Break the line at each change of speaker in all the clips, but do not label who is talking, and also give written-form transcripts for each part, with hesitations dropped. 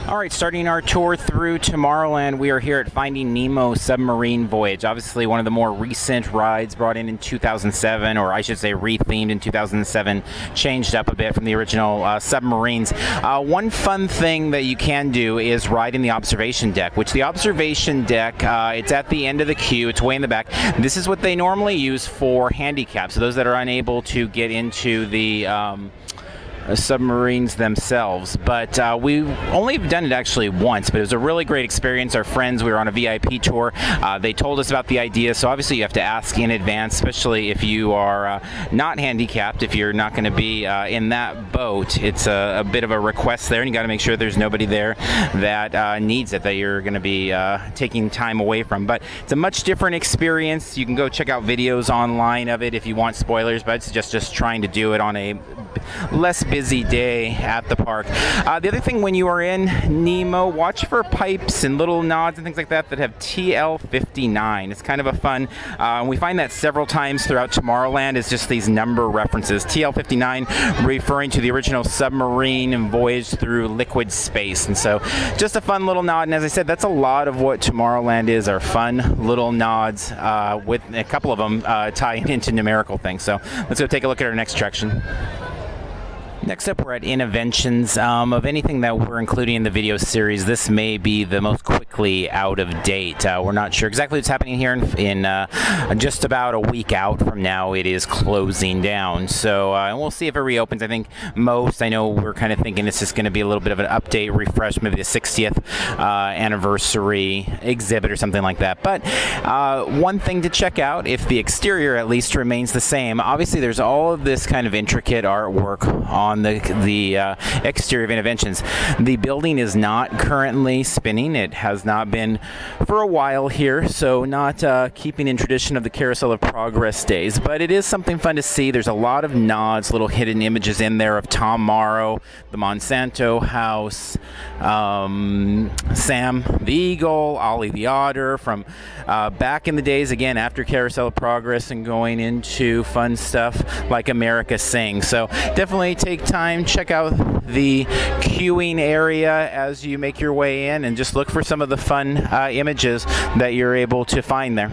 All right, starting our tour through Tomorrowland, we are here at Finding Nemo Submarine Voyage. Obviously, one of the more recent rides brought in 2007, or I should say rethemed in 2007, changed up a bit from the original submarines. One fun thing that you can do is ride in the observation deck, which the observation deck, it's at the end of the queue, it's way in the back. This is what they normally use for handicaps, so those that are unable to get into the submarines themselves, but we've only done it actually once, but it was a really great experience. Our friends, we were on a VIP tour, they told us about the idea, so obviously you have to ask in advance, especially if you are not handicapped. If you're not going to be in that boat, it's a bit of a request there, and you got to make sure there's nobody there that needs it, that you're going to be taking time away from. But it's a much different experience. You can go check out videos online of it if you want spoilers, but it's just trying to do it on a less busy day at the park. The other thing, when you are in Nemo, watch for pipes and little nods and things like that that have TL59. It's kind of a fun, we find that several times throughout Tomorrowland. Is just these number references. TL59 referring to the original submarine and voyage through liquid space, and so just a fun little nod. And as I said, that's a lot of what Tomorrowland is, are fun little nods, with a couple of them tying into numerical things. So let's go take a look at our next attraction. Next up, we're at Innoventions. Of anything that we're including in the video series, this may be the most quickly out of date. We're not sure exactly what's happening here in just about a week out from now. It is closing down, so and we'll see if it reopens. I think I know we're kind of thinking it's just going to be a little bit of an update, refresh, maybe the 60th anniversary exhibit or something like that. But one thing to check out, if the exterior at least remains the same, obviously there's all of this kind of intricate artwork on the exterior of Innoventions. The building is not currently spinning. It has not been for a while here, so not keeping in tradition of the Carousel of Progress days, but it is something fun to see. There's a lot of nods, little hidden images in there of Tom Morrow, the Monsanto house, Sam the Eagle, Ollie the Otter, from back in the days, again, after Carousel of Progress and going into fun stuff like America Sings. So definitely take time, check out the queuing area as you make your way in, and just look for some of the fun images that you're able to find there.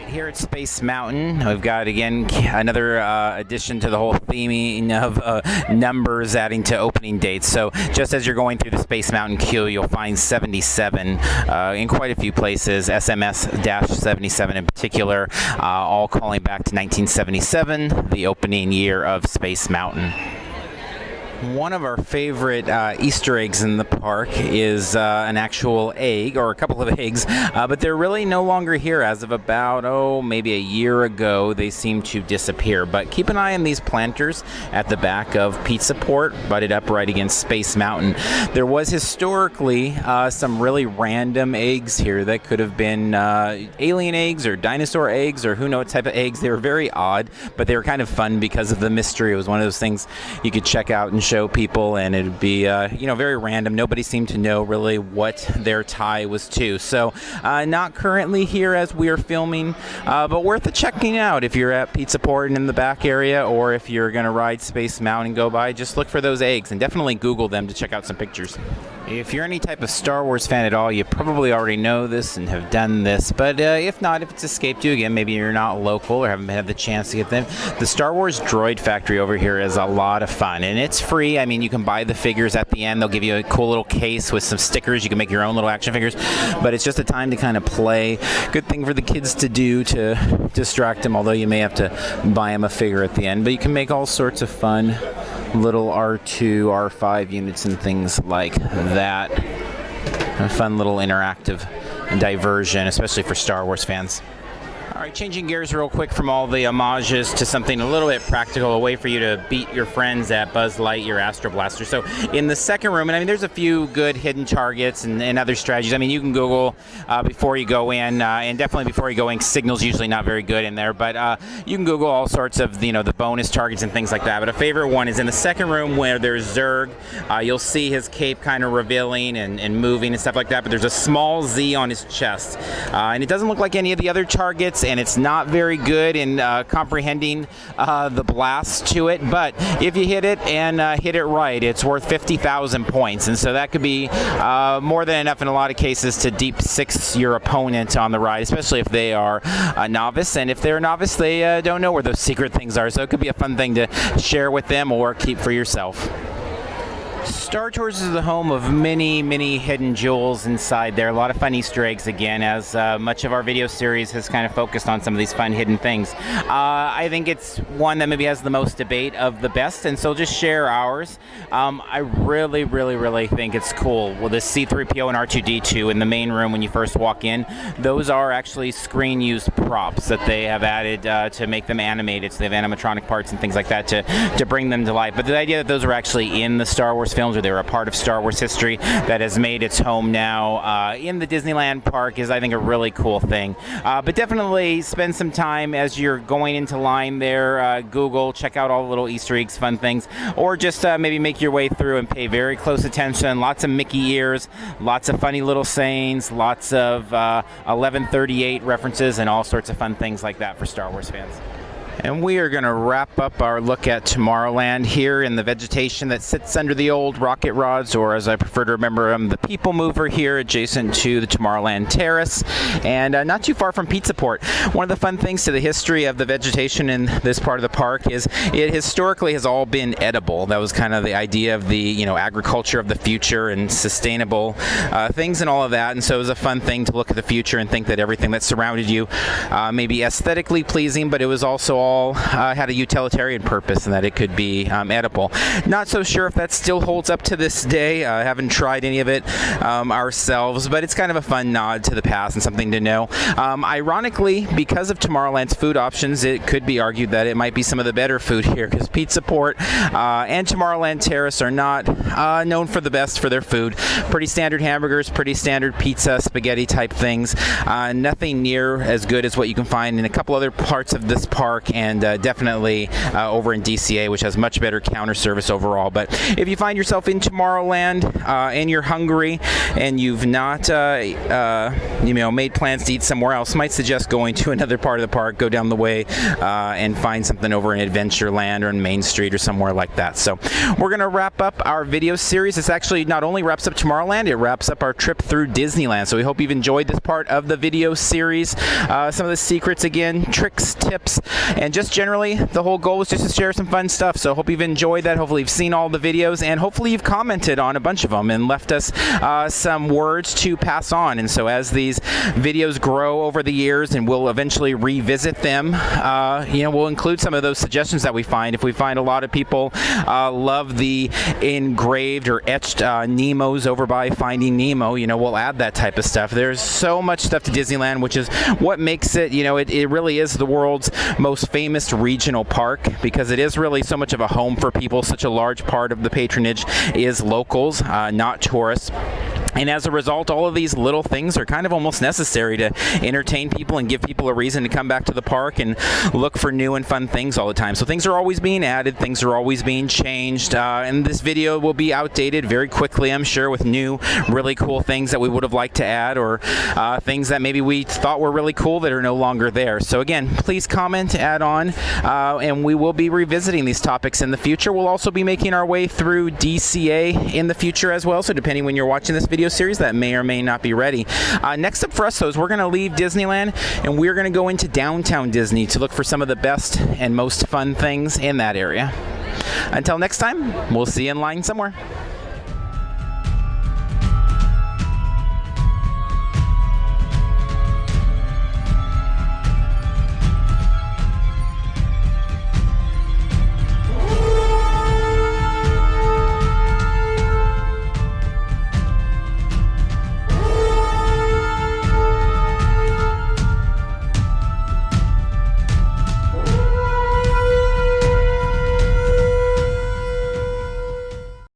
Here at Space Mountain, we've got, again, another addition to the whole theming of numbers adding to opening dates. So just as you're going through the Space Mountain queue, you'll find 77 in quite a few places, SMS-77 in particular, all calling back to 1977, the opening year of Space Mountain. One of our favorite Easter eggs in the park is an actual egg, or a couple of eggs, but they're really no longer here. As of about, maybe a year ago, they seem to disappear. But keep an eye on these planters at the back of Pizza Port, butted up right against Space Mountain. There was historically some really random eggs here that could have been alien eggs or dinosaur eggs, or who knows what type of eggs. They were very odd, but they were kind of fun because of the mystery. It was one of those things you could check out and show people, and it'd be very random. Nobody seemed to know really what their tie was to. So not currently here as we are filming, but worth a checking out if you're at Pizza Port and in the back area, or if you're going to ride Space Mountain and go by. Just look for those eggs, and definitely Google them to check out some pictures. If you're any type of Star Wars fan at all, you probably already know this and have done this, but if not, if it's escaped you, again, maybe you're not local or haven't had the chance to get them, the Star Wars Droid Factory over here is a lot of fun, and it's free. I mean, you can buy the figures at the end. They'll give you a cool little case with some stickers. You can make your own little action figures, but it's just a time to kind of play. Good thing for the kids to do to distract them, although you may have to buy them a figure at the end, but you can make all sorts of fun little R2, R5 units and things like that. A fun little interactive diversion, especially for Star Wars fans. All right, changing gears real quick from all the homages to something a little bit practical, a way for you to beat your friends at Buzz Lightyear Astro Blaster. So in the second room, and I mean, there's a few good hidden targets and other strategies. I mean, you can Google before you go in, and definitely before you go in, signal's usually not very good in there, but you can Google all sorts of, the bonus targets and things like that. But a favorite one is in the second room where there's Zurg. You'll see his cape kind of revealing and moving and stuff like that, but there's a small Z on his chest. And it doesn't look like any of the other targets, and it's not very good in comprehending the blast to it, but if you hit it and hit it right, it's worth 50,000 points, and so that could be more than enough in a lot of cases to deep six your opponent on the ride, especially if they are a novice, and if they're a novice, they don't know where those secret things are, so it could be a fun thing to share with them or keep for yourself. Star Tours is the home of many, many hidden jewels inside there. A lot of fun Easter eggs again, as much of our video series has kind of focused on some of these fun hidden things. I think it's one that maybe has the most debate of the best, and so just share ours. I really, really, really think it's cool. Well, the C-3PO and R2-D2 in the main room when you first walk in, those are actually screen-used props that they have added to make them animated. So they have animatronic parts and things like that to bring them to life. But the idea that those are actually in the Star Wars films, or they were a part of Star Wars history that has made its home now in the Disneyland park, is I think a really cool thing. But definitely spend some time as you're going into line there, Google, check out all the little Easter eggs, fun things, or just maybe make your way through and pay very close attention. Lots of Mickey ears, lots of funny little sayings, lots of 1138 references, and all sorts of fun things like that for Star Wars fans. And we are going to wrap up our look at Tomorrowland here in the vegetation that sits under the old rocket rods, or as I prefer to remember them, the People Mover here adjacent to the Tomorrowland Terrace, and not too far from Pizza Port. One of the fun things to the history of the vegetation in this part of the park is it historically has all been edible. That was kind of the idea of the agriculture of the future and sustainable things and all of that, and so it was a fun thing to look at the future and think that everything that surrounded you may be aesthetically pleasing, but it was also all had a utilitarian purpose and that it could be edible. Not so sure if that still holds up to this day. I haven't tried any of it ourselves, but it's kind of a fun nod to the past and something to know. Ironically, because of Tomorrowland's food options, it could be argued that it might be some of the better food here, because Pizza Port and Tomorrowland Terrace are not known for the best for their food. Pretty standard hamburgers, pretty standard pizza, spaghetti type things. Nothing near as good as what you can find in a couple other parts of this park, and definitely over in DCA, which has much better counter service overall. But if you find yourself in Tomorrowland and you're hungry and you've not made plans to eat somewhere else, might suggest going to another part of the park, go down the way and find something over in Adventureland or in Main Street or somewhere like that. So we're going to wrap up our video series. This actually not only wraps up Tomorrowland, it wraps up our trip through Disneyland. So we hope you've enjoyed this part of the video series. Some of the secrets, again, tricks, tips, and just generally the whole goal was just to share some fun stuff. So hope you've enjoyed that. Hopefully you've seen all the videos, and hopefully you've commented on a bunch of them and left us some words to pass on. And so as these videos grow over the years and we'll eventually revisit them, we'll include some of those suggestions that we find. If we find a lot of people love the engraved or etched Nemos over by Finding Nemo, we'll add that type of stuff. There's so much stuff to Disneyland, which is what makes it, it really is the world's most famous regional park, because it is really so much of a home for people. Such a large part of the patronage is locals, not tourists. And as a result, all of these little things are kind of almost necessary to entertain people and give people a reason to come back to the park and look for new and fun things all the time. So things are always being added, things are always being changed, and this video will be outdated very quickly, I'm sure, with new, really cool things that we would have liked to add, or things that maybe we thought were really cool that are no longer there. So again, please comment, add on, and we will be revisiting these topics in the future. We'll also be making our way through DCA in the future as well, so depending when you're watching this video series, that may or may not be ready. Next up for us, though, is we're going to leave Disneyland and we're going to go into downtown Disney to look for some of the best and most fun things in that area. Until next time, we'll see you in line somewhere.